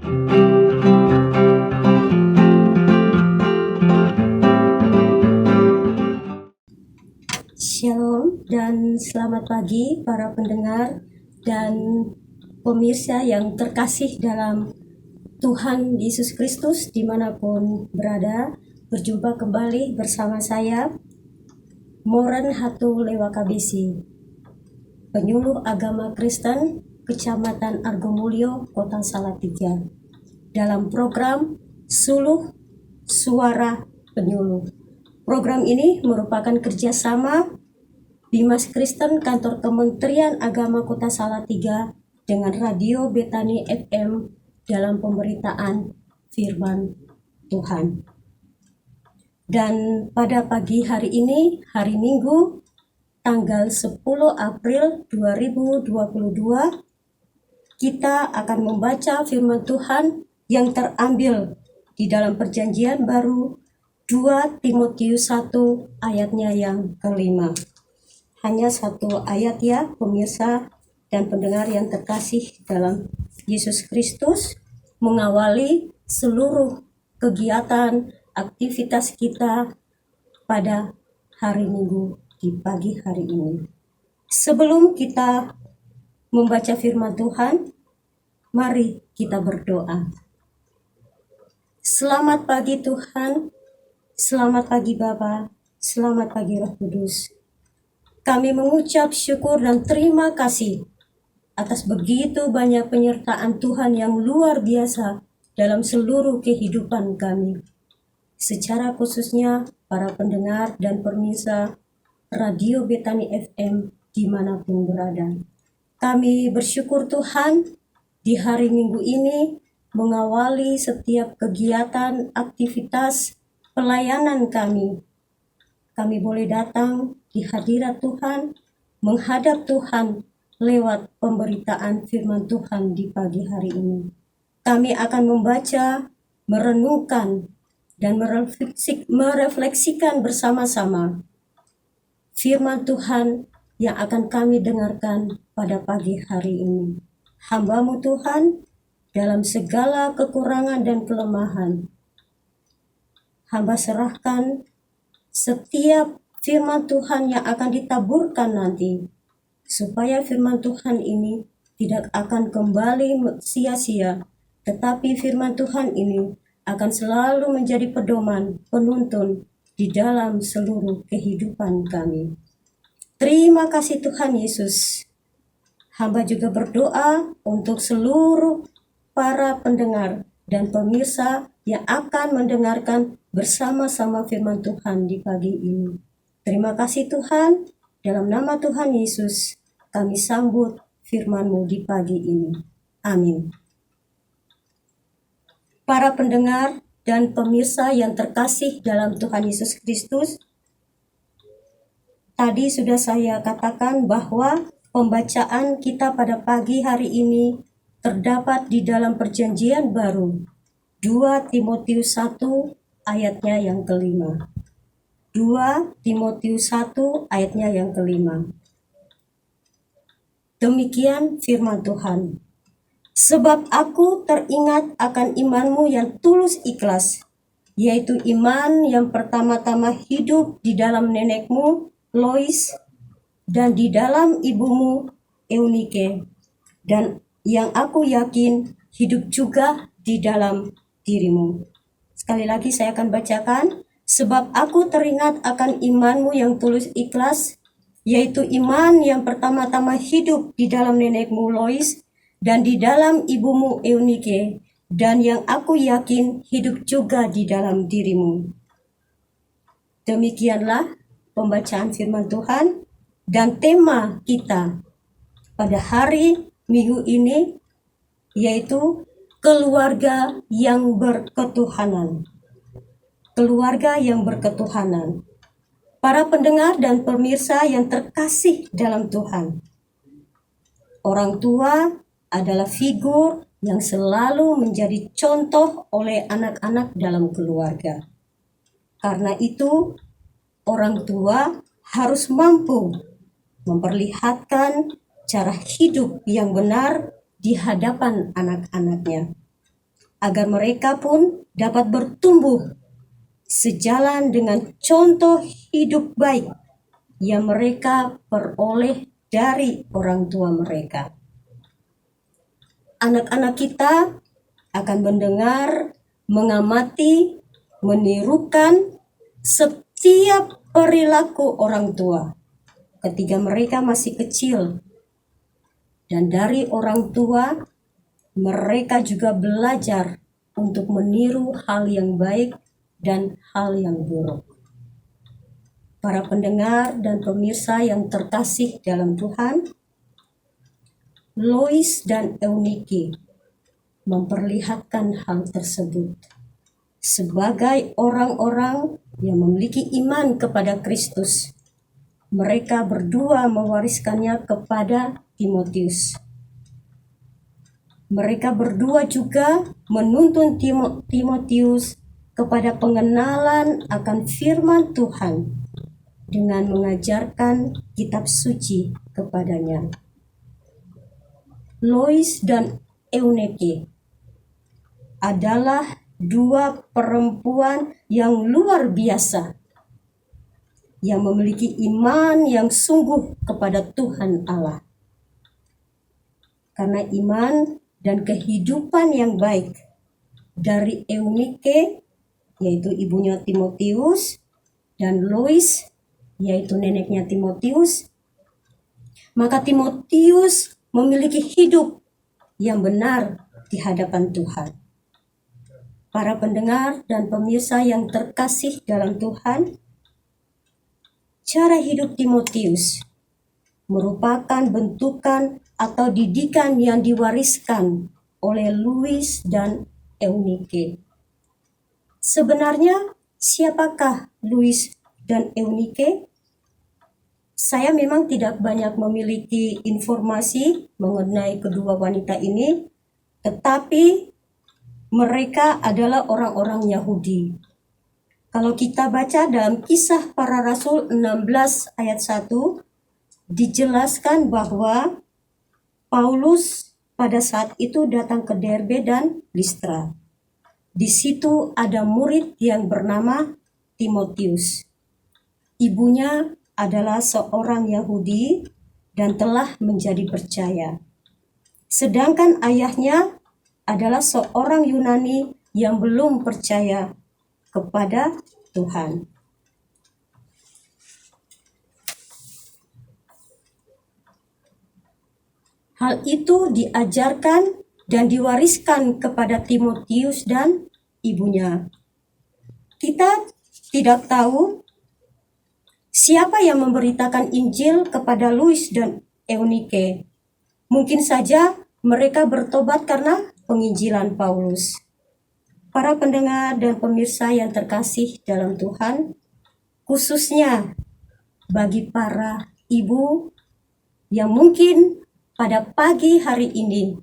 Shalom dan selamat pagi para pendengar dan pemirsa yang terkasih dalam Tuhan Yesus Kristus dimanapun berada. Berjumpa kembali bersama saya, Moren Hatu Lewakabisi, penyuluh agama Kristen Kecamatan Argomulyo, Kota Salatiga, dalam program Suluh Suara Penyuluh. Program ini merupakan kerjasama Bimas Kristen Kantor Kementerian Agama Kota Salatiga dengan Radio Betani FM dalam pemberitaan firman Tuhan. Dan pada pagi hari ini, hari Minggu, tanggal 10 April 2022, kita akan membaca firman Tuhan yang terambil di dalam Perjanjian Baru 2 Timotius 1 ayatnya yang kelima. Hanya satu ayat ya pemirsa dan pendengar yang terkasih dalam Yesus Kristus, mengawali seluruh kegiatan aktivitas kita pada hari Minggu di pagi hari ini. Sebelum kita membaca firman Tuhan, mari kita berdoa. Selamat pagi Tuhan, selamat pagi Bapa, selamat pagi Roh Kudus. Kami mengucap syukur dan terima kasih atas begitu banyak penyertaan Tuhan yang luar biasa dalam seluruh kehidupan kami. Secara khususnya para pendengar dan pemirsa Radio Betani FM dimanapun berada. Kami bersyukur Tuhan di hari Minggu ini mengawali setiap kegiatan aktivitas pelayanan kami. Kami boleh datang di hadirat Tuhan, menghadap Tuhan lewat pemberitaan firman Tuhan di pagi hari ini. Kami akan membaca, merenungkan, dan merefleksikan bersama-sama firman Tuhan yang akan kami dengarkan pada pagi hari ini. Hamba-Mu Tuhan, dalam segala kekurangan dan kelemahan, hamba serahkan setiap firman Tuhan yang akan ditaburkan nanti, supaya firman Tuhan ini tidak akan kembali sia-sia, tetapi firman Tuhan ini akan selalu menjadi pedoman, penuntun di dalam seluruh kehidupan kami. Terima kasih Tuhan Yesus. Hamba juga berdoa untuk seluruh para pendengar dan pemirsa yang akan mendengarkan bersama-sama firman Tuhan di pagi ini. Terima kasih Tuhan, dalam nama Tuhan Yesus kami sambut firman-Mu di pagi ini. Amin. Para pendengar dan pemirsa yang terkasih dalam Tuhan Yesus Kristus, tadi sudah saya katakan bahwa pembacaan kita pada pagi hari ini terdapat di dalam Perjanjian Baru 2 Timotius 1 ayatnya yang kelima. 2 Timotius 1 ayatnya yang kelima. Demikian firman Tuhan. Sebab aku teringat akan imanmu yang tulus ikhlas, yaitu iman yang pertama-tama hidup di dalam nenekmu Lois dan di dalam ibumu Eunike, dan yang aku yakin hidup juga di dalam dirimu. Sekali lagi saya akan bacakan. Sebab aku teringat akan imanmu yang tulus ikhlas, yaitu iman yang pertama-tama hidup di dalam nenekmu Lois dan di dalam ibumu Eunike, dan yang aku yakin hidup juga di dalam dirimu. Demikianlah pembacaan firman Tuhan dan tema kita pada hari Minggu ini, yaitu keluarga yang berketuhanan. Keluarga yang berketuhanan. Para pendengar dan pemirsa yang terkasih dalam Tuhan, orang tua adalah figur yang selalu menjadi contoh oleh anak-anak dalam keluarga. Karena itu, orang tua harus mampu memperlihatkan cara hidup yang benar di hadapan anak-anaknya. agar mereka pun dapat bertumbuh sejalan dengan contoh hidup baik yang mereka peroleh dari orang tua mereka. Anak-anak kita akan mendengar, mengamati, menirukan setiap perilaku orang tua ketika mereka masih kecil. Dan dari orang tua, mereka juga belajar untuk meniru hal yang baik dan hal yang buruk. Para pendengar dan pemirsa yang terkasih dalam Tuhan, Lois dan Eunike memperlihatkan hal tersebut sebagai orang-orang yang memiliki iman kepada Kristus. Mereka berdua mewariskannya kepada Timotius. Mereka berdua juga menuntun Timotius kepada pengenalan akan firman Tuhan dengan mengajarkan kitab suci kepadanya. Lois dan Eunike adalah dua perempuan yang luar biasa, yang memiliki iman yang sungguh kepada Tuhan Allah. Karena iman dan kehidupan yang baik dari Eunike, yaitu ibunya Timotius, dan Lois, yaitu neneknya Timotius, maka Timotius memiliki hidup yang benar di hadapan Tuhan. Para pendengar dan pemirsa yang terkasih dalam Tuhan, cara hidup Timotius merupakan bentukan atau didikan yang diwariskan oleh Lois dan Eunike. Sebenarnya, siapakah Lois dan Eunike? Saya memang tidak banyak memiliki informasi mengenai kedua wanita ini, tetapi mereka adalah orang-orang Yahudi. Kalau kita baca dalam Kisah Para Rasul 16 ayat 1, dijelaskan bahwa Paulus pada saat itu datang ke Derbe dan Listra. Di situ ada murid yang bernama Timotius. Ibunya adalah seorang Yahudi dan telah menjadi percaya. Sedangkan ayahnya adalah seorang Yunani yang belum percaya kepada Tuhan. Hal itu diajarkan dan diwariskan kepada Timotius dan ibunya. Kita tidak tahu siapa yang memberitakan Injil kepada Lois dan Eunike. Mungkin saja mereka bertobat karena penginjilan Paulus. Para pendengar dan pemirsa yang terkasih dalam Tuhan, khususnya bagi para ibu yang mungkin pada pagi hari ini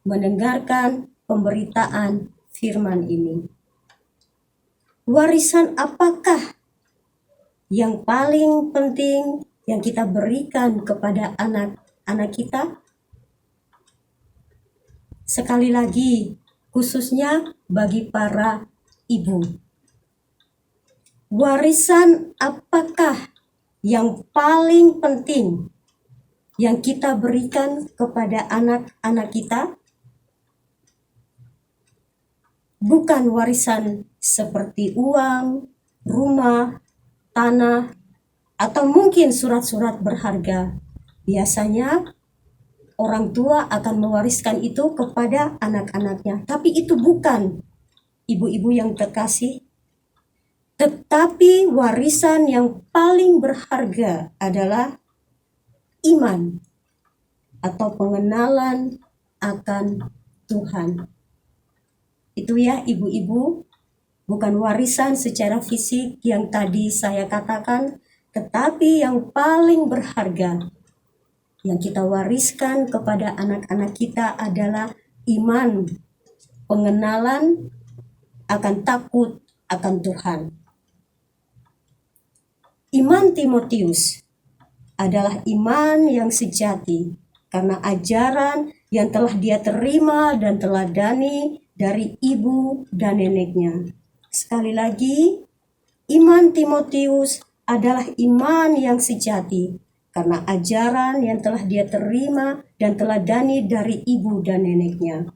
mendengarkan pemberitaan firman ini. Warisan apakah yang paling penting yang kita berikan kepada anak-anak kita? Sekali lagi, khususnya bagi para ibu. Warisan apakah yang paling penting yang kita berikan kepada anak-anak kita? Bukan warisan seperti uang, rumah, tanah, atau mungkin surat-surat berharga. Biasanya orang tua akan mewariskan itu kepada anak-anaknya. Tapi itu bukan, ibu-ibu yang terkasih. Tetapi warisan yang paling berharga adalah iman atau pengenalan akan Tuhan. Itu ya ibu-ibu, bukan warisan secara fisik yang tadi saya katakan, tetapi yang paling berharga yang kita wariskan kepada anak-anak kita adalah iman, pengenalan akan takut akan Tuhan. Iman Timotius adalah iman yang sejati karena ajaran yang telah dia terima dan teladani dari ibu dan neneknya. Sekali lagi, iman Timotius adalah iman yang sejati karena ajaran yang telah dia terima dan teladani dari ibu dan neneknya.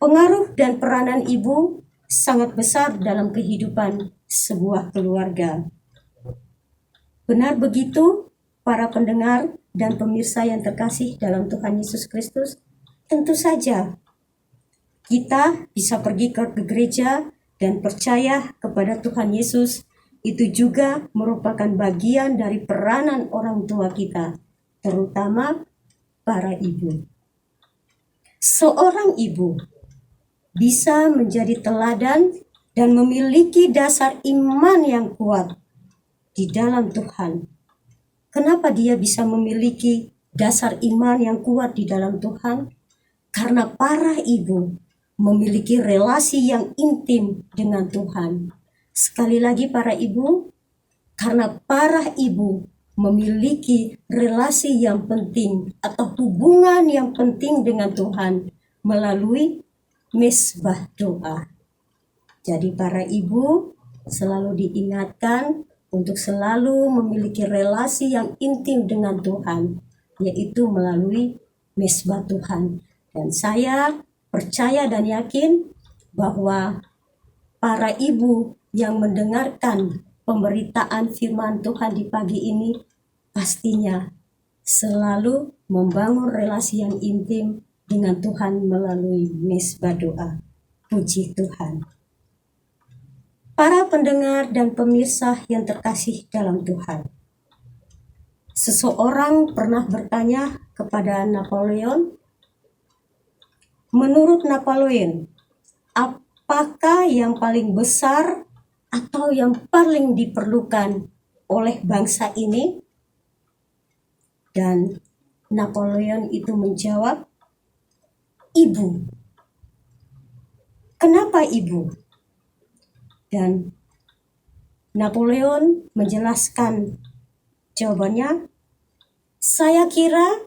Pengaruh dan peranan ibu sangat besar dalam kehidupan sebuah keluarga. Benar begitu, para pendengar dan pemirsa yang terkasih dalam Tuhan Yesus Kristus? Tentu saja, kita bisa pergi ke gereja dan percaya kepada Tuhan Yesus. Itu juga merupakan bagian dari peranan orang tua kita, terutama para ibu. Seorang ibu bisa menjadi teladan dan memiliki dasar iman yang kuat di dalam Tuhan. Kenapa dia bisa memiliki dasar iman yang kuat di dalam Tuhan? Karena para ibu memiliki relasi yang intim dengan Tuhan. Sekali lagi para ibu, karena para ibu memiliki relasi yang penting atau hubungan yang penting dengan Tuhan melalui mesbah doa. Jadi para ibu selalu diingatkan untuk selalu memiliki relasi yang intim dengan Tuhan, yaitu melalui mesbah Tuhan. Dan saya percaya dan yakin bahwa para ibu yang mendengarkan pemberitaan firman Tuhan di pagi ini pastinya selalu membangun relasi yang intim dengan Tuhan melalui mesbah doa. Puji Tuhan. Para pendengar dan pemirsa yang terkasih dalam Tuhan. Seseorang pernah bertanya kepada Napoleon, menurut Napoleon, apakah yang paling besar atau yang paling diperlukan oleh bangsa ini? Dan Napoleon itu menjawab, ibu. Kenapa ibu? Dan Napoleon menjelaskan jawabannya, saya kira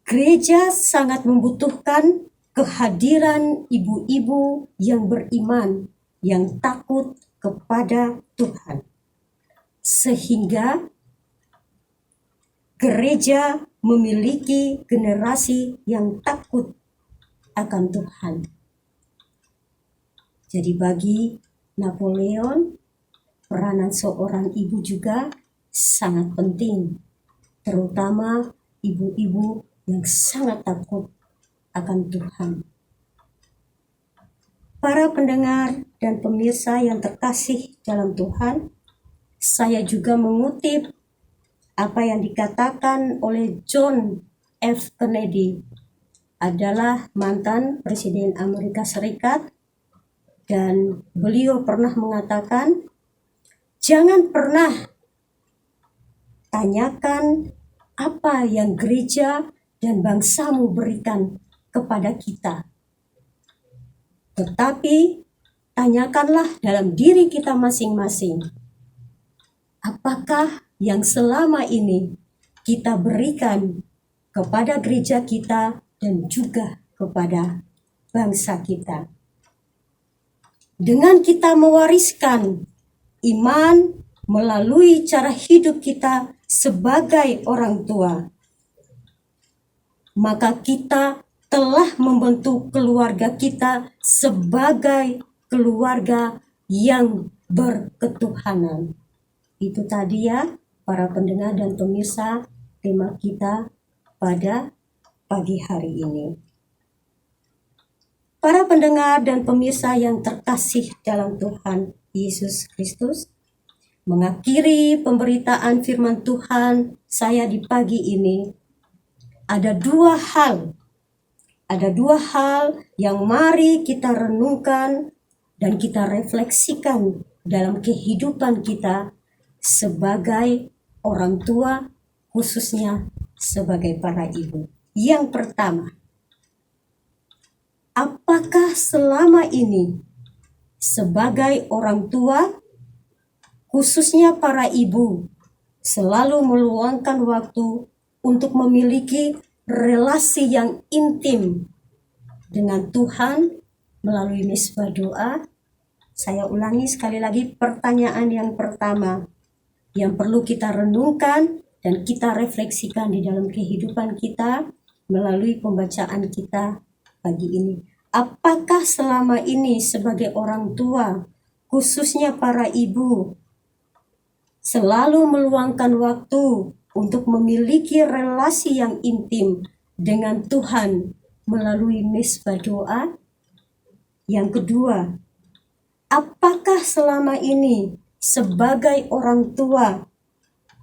gereja sangat membutuhkan kehadiran ibu-ibu yang beriman, yang takut kepada Tuhan. Sehingga gereja memiliki generasi yang takut akan Tuhan. Jadi bagi Napoleon, peranan seorang ibu juga sangat penting, terutama ibu-ibu yang sangat takut akan Tuhan. Para pendengar dan pemirsa yang terkasih dalam Tuhan, saya juga mengutip apa yang dikatakan oleh John F. Kennedy, adalah mantan Presiden Amerika Serikat, dan beliau pernah mengatakan, jangan pernah tanyakan apa yang gereja dan bangsamu berikan kepada kita. Tetapi tanyakanlah dalam diri kita masing-masing, apakah yang selama ini kita berikan kepada gereja kita dan juga kepada bangsa kita. Dengan kita mewariskan iman melalui cara hidup kita sebagai orang tua, maka kita telah membentuk keluarga kita sebagai keluarga yang berketuhanan. Itu tadi ya, para pendengar dan pemirsa, tema kita pada pagi hari ini. Para pendengar dan pemirsa yang terkasih dalam Tuhan Yesus Kristus, mengakhiri pemberitaan firman Tuhan saya di pagi ini, ada dua hal yang mari kita renungkan dan kita refleksikan dalam kehidupan kita sebagai orang tua, khususnya sebagai para ibu. Yang pertama, apakah selama ini sebagai orang tua, khususnya para ibu, selalu meluangkan waktu untuk memiliki relasi yang intim dengan Tuhan melalui misbah doa. Saya ulangi sekali lagi pertanyaan yang pertama yang perlu kita renungkan dan kita refleksikan di dalam kehidupan kita melalui pembacaan kita pagi ini. Apakah selama ini sebagai orang tua, khususnya para ibu, selalu meluangkan waktu untuk memiliki relasi yang intim dengan Tuhan melalui misbah doa? Yang kedua, apakah selama ini sebagai orang tua,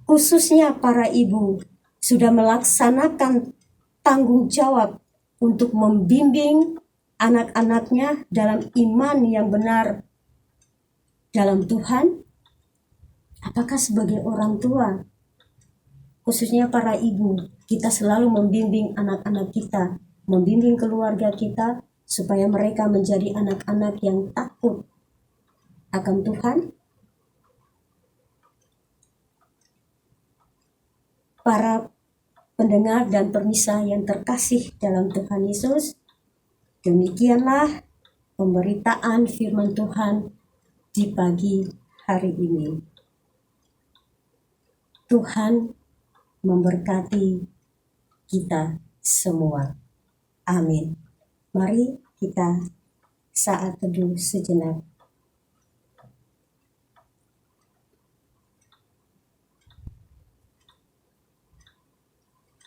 khususnya para ibu, sudah melaksanakan tanggung jawab untuk membimbing anak-anaknya dalam iman yang benar dalam Tuhan? Apakah sebagai orang tua, khususnya para ibu, kita selalu membimbing anak-anak kita, membimbing keluarga kita, supaya mereka menjadi anak-anak yang takut akan Tuhan? Para pendengar dan pemirsa yang terkasih dalam Tuhan Yesus, demikianlah pemberitaan firman Tuhan di pagi hari ini. Tuhan memberkati kita semua. Amin. Mari kita saat teduh sejenak.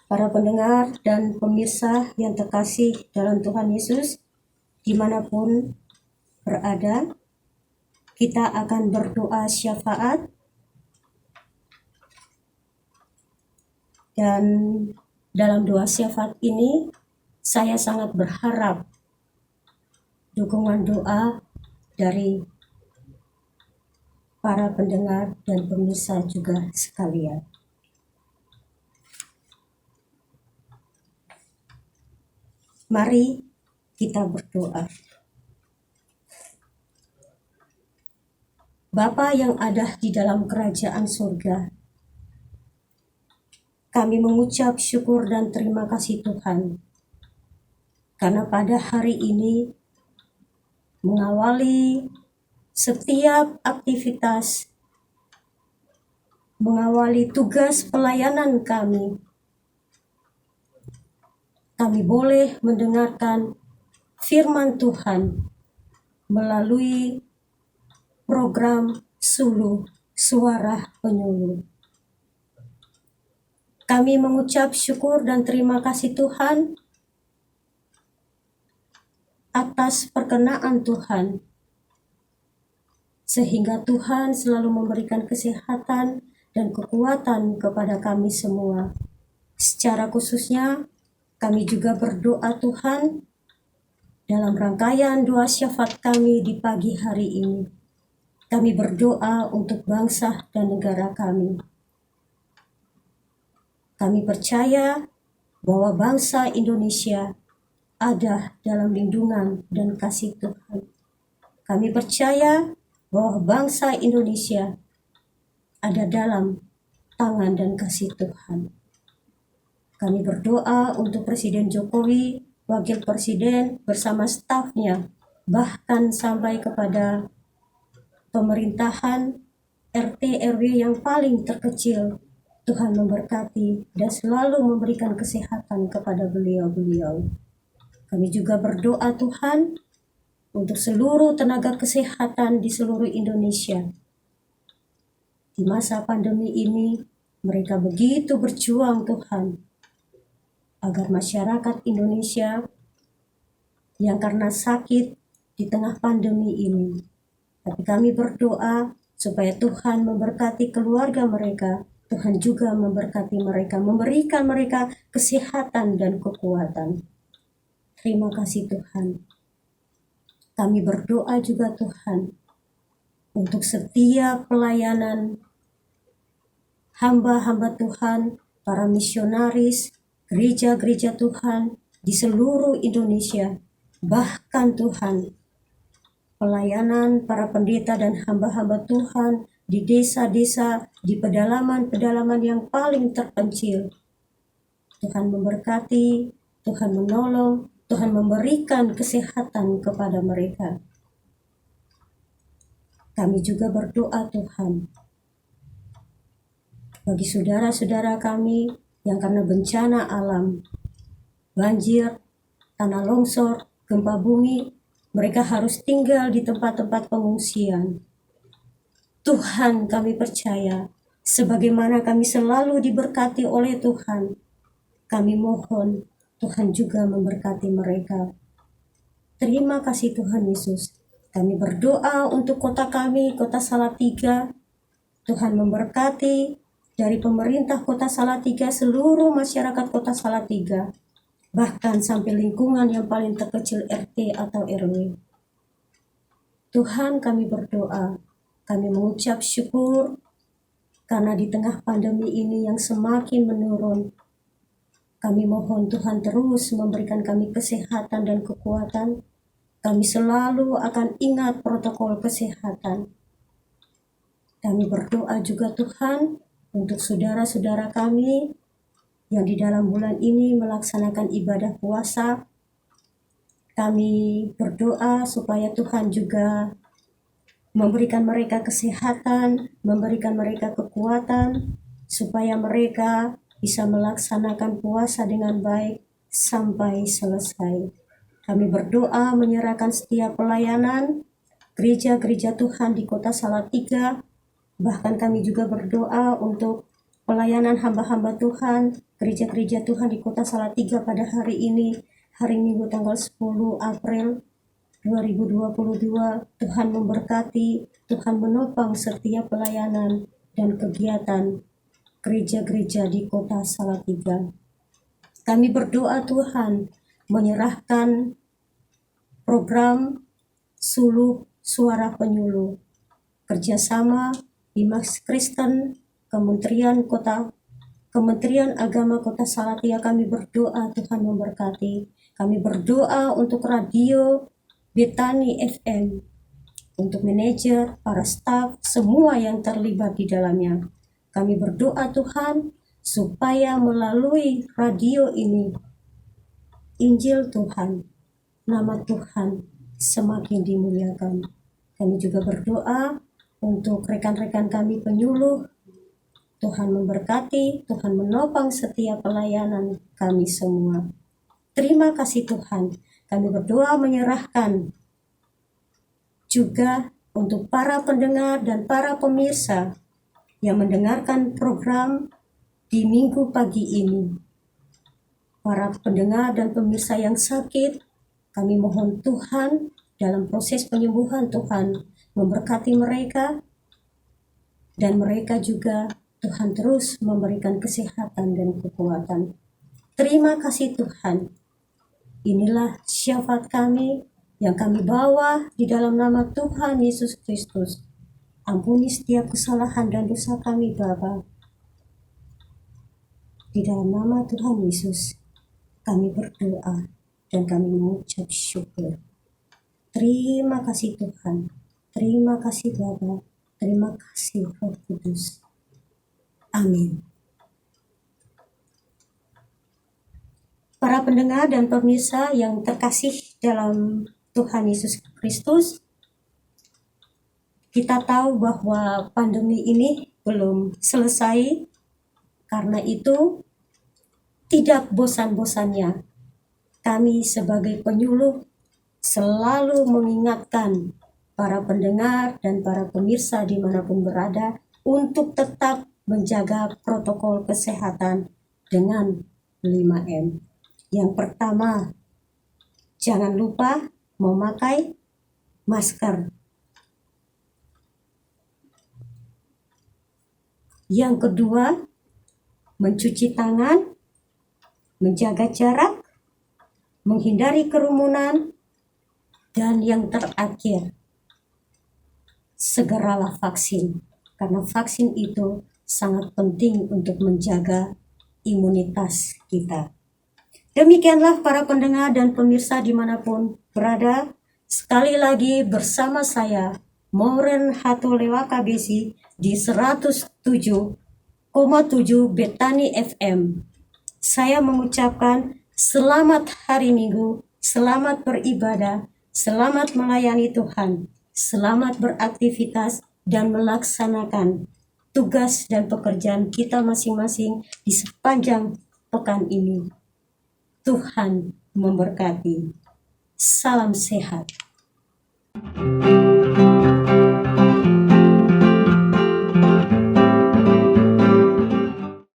Para pendengar dan pemirsa yang terkasih dalam Tuhan Yesus, dimanapun berada, kita akan berdoa syafaat. Dan dalam doa syafaat ini, saya sangat berharap dukungan doa dari para pendengar dan pemirsa juga sekalian. Mari kita berdoa. Bapa yang ada di dalam kerajaan surga, kami mengucap syukur dan terima kasih Tuhan, karena pada hari ini mengawali setiap aktivitas, mengawali tugas pelayanan kami boleh mendengarkan firman Tuhan melalui program Suluh Suara Penyuluh. Kami mengucap syukur dan terima kasih Tuhan atas perkenaan Tuhan, sehingga Tuhan selalu memberikan kesehatan dan kekuatan kepada kami semua. Secara khususnya, kami juga berdoa Tuhan dalam rangkaian doa syafaat kami di pagi hari ini. Kami berdoa untuk bangsa dan negara kami. Kami percaya bahwa bangsa Indonesia ada dalam lindungan dan kasih Tuhan. Kami percaya bahwa bangsa Indonesia ada dalam tangan dan kasih Tuhan. Kami berdoa untuk Presiden Jokowi, Wakil Presiden bersama stafnya, bahkan sampai kepada pemerintahan RT RW yang paling terkecil. Tuhan memberkati dan selalu memberikan kesehatan kepada beliau-beliau. Kami juga berdoa Tuhan untuk seluruh tenaga kesehatan di seluruh Indonesia. Di masa pandemi ini, mereka begitu berjuang Tuhan, agar masyarakat Indonesia yang karena sakit di tengah pandemi ini. Tapi kami berdoa supaya Tuhan memberkati keluarga mereka. Tuhan juga memberkati mereka, memberikan mereka kesehatan dan kekuatan. Terima kasih Tuhan. Kami berdoa juga Tuhan untuk setiap pelayanan hamba-hamba Tuhan, para misionaris, gereja-gereja Tuhan di seluruh Indonesia. Bahkan Tuhan, pelayanan para pendeta dan hamba-hamba Tuhan di desa-desa, di pedalaman-pedalaman yang paling terpencil. Tuhan memberkati, Tuhan menolong, Tuhan memberikan kesehatan kepada mereka. Kami juga berdoa Tuhan, bagi saudara-saudara kami yang karena bencana alam, banjir, tanah longsor, gempa bumi, mereka harus tinggal di tempat-tempat pengungsian. Tuhan, kami percaya, sebagaimana kami selalu diberkati oleh Tuhan, kami mohon Tuhan juga memberkati mereka. Terima kasih Tuhan Yesus. Kami berdoa untuk kota kami, kota Salatiga. Tuhan memberkati dari pemerintah kota Salatiga, seluruh masyarakat kota Salatiga, bahkan sampai lingkungan yang paling terkecil RT atau RW. Tuhan, kami berdoa, kami mengucap syukur karena di tengah pandemi ini yang semakin menurun, kami mohon Tuhan terus memberikan kami kesehatan dan kekuatan. Kami selalu akan ingat protokol kesehatan. Kami berdoa juga Tuhan untuk saudara-saudara kami yang di dalam bulan ini melaksanakan ibadah puasa. Kami berdoa supaya Tuhan juga memberikan mereka kesehatan, memberikan mereka kekuatan, supaya mereka bisa melaksanakan puasa dengan baik sampai selesai. Kami berdoa menyerahkan setiap pelayanan gereja-gereja Tuhan di kota Salatiga. Bahkan kami juga berdoa untuk pelayanan hamba-hamba Tuhan, gereja-gereja Tuhan di kota Salatiga pada hari ini, hari Minggu tanggal 10 April 2022. Tuhan memberkati, Tuhan menopang setiap pelayanan dan kegiatan gereja-gereja di kota Salatiga. Kami berdoa Tuhan menyerahkan program Suluh Suara Penyuluh, kerjasama Bimas Kristen, Kementerian Agama Kota Salatiga. Kami berdoa Tuhan memberkati. Kami berdoa untuk radio Betani FM, untuk manajer, para staf, semua yang terlibat di dalamnya. Kami berdoa Tuhan supaya melalui radio ini Injil Tuhan, nama Tuhan semakin dimuliakan. Kami juga berdoa untuk rekan-rekan kami penyuluh. Tuhan memberkati, Tuhan menopang setiap pelayanan kami semua. Terima kasih Tuhan. Kami berdoa menyerahkan juga untuk para pendengar dan para pemirsa yang mendengarkan program di minggu pagi ini. Para pendengar dan pemirsa yang sakit, kami mohon Tuhan dalam proses penyembuhan Tuhan memberkati mereka, dan mereka juga Tuhan terus memberikan kesehatan dan kekuatan. Terima kasih Tuhan. Inilah syafaat kami yang kami bawa di dalam nama Tuhan Yesus Kristus. Ampuni setiap kesalahan dan dosa kami Bapa. Di dalam nama Tuhan Yesus kami berdoa dan kami mengucap syukur. Terima kasih Tuhan. Terima kasih Bapa. Terima kasih Roh Kudus. Amin. Para pendengar dan pemirsa yang terkasih dalam Tuhan Yesus Kristus, kita tahu bahwa pandemi ini belum selesai. Karena itu, tidak bosan-bosannya kami sebagai penyuluh selalu mengingatkan para pendengar dan para pemirsa dimanapun berada untuk tetap menjaga protokol kesehatan dengan 5M. Yang pertama, jangan lupa memakai masker. Yang kedua, mencuci tangan, menjaga jarak, menghindari kerumunan, dan yang terakhir, segeralah vaksin. Karena vaksin itu sangat penting untuk menjaga imunitas kita. Demikianlah para pendengar dan pemirsa dimanapun berada. Sekali lagi bersama saya, Maureen Hatulewaka Besi di 107,7 Betani FM. Saya mengucapkan selamat hari Minggu, Selamat beribadah, selamat melayani Tuhan, selamat beraktivitas dan melaksanakan tugas dan pekerjaan kita masing-masing di sepanjang pekan ini. Tuhan memberkati. Salam sehat.